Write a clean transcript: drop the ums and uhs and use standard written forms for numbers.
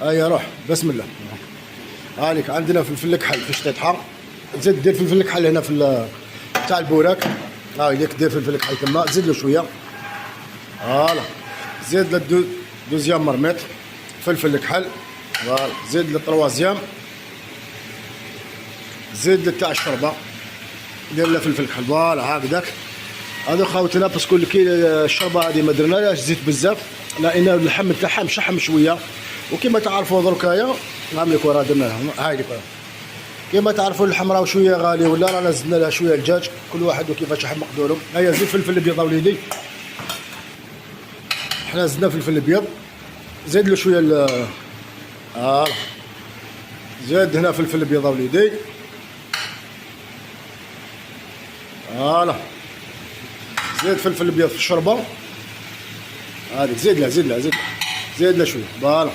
هيا روح بسم الله. هانيك عندنا فلفل الكحل فاش تطحن، زيد دير فلفل الكحل هنا في تاع البوراك. هاي ديك دير فلفل الكحل تما، زيد له شويه. فوالا زيد له دوزيام مرميط فلفل الكحل. فوالا زيد له طروازيام، زيد له تاع الشوربه، دير له فلفل الكحل. فوالا هكذاك. هذا خاوتنا باسكو الشوربه هذه ما درنالهاش زيت بزاف، لان اللحم تاعها مشحم شويه، وكما تعرفوا دركايا نعمل راه درنا لهم هاي ديك. كما تعرفوا اللحم راه شويه غالي، ولا رانا زدنا لها شويه الدجاج، كل واحد وكيفاش يحب مقدورهم. هيا زيد فلفل ابيض وليدي، حنا زدنا فلفل ابيض، زيد له شويه زيد هنا فلفل ابيض وليدي. فوالا زيد فلفل ابيض في الشوربه هذيك، زيد لها زيد لها زيد لها زيد لها شويه. فوالا